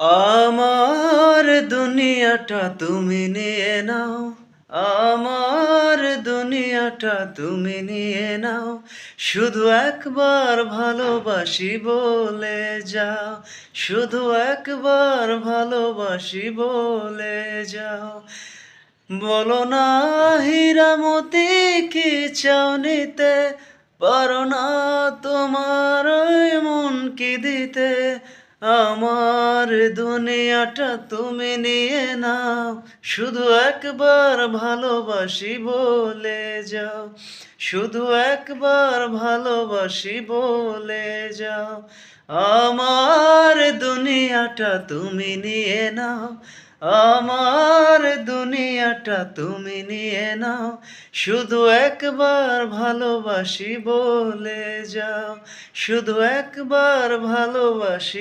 আমার দুনিয়াটা তুমি নিয়ে নাও, আমার দুনিয়াটা তুমি নিয়ে নাও, শুধু একবার ভালোবাসি বলে যাও, শুধু একবার ভালোবাসি বলে যাও। বলো না হীরামতি কি চাও নিতে, পারো না তোমার ওই মন কি দিতে। আমার দুনিয়াটা তুমি নিয়ে নাও, শুধু একবার ভালোবাসি বলে যাও, শুধু একবার ভালোবাসি বলে যাও। আমার দুনিয়াটা তুমি নিয়ে নাও, আমার দুনিয়াটা তুমি নিয়ে নাও, শুধু একবার ভালোবাসি বলে যাও, শুধু একবার ভালোবাসি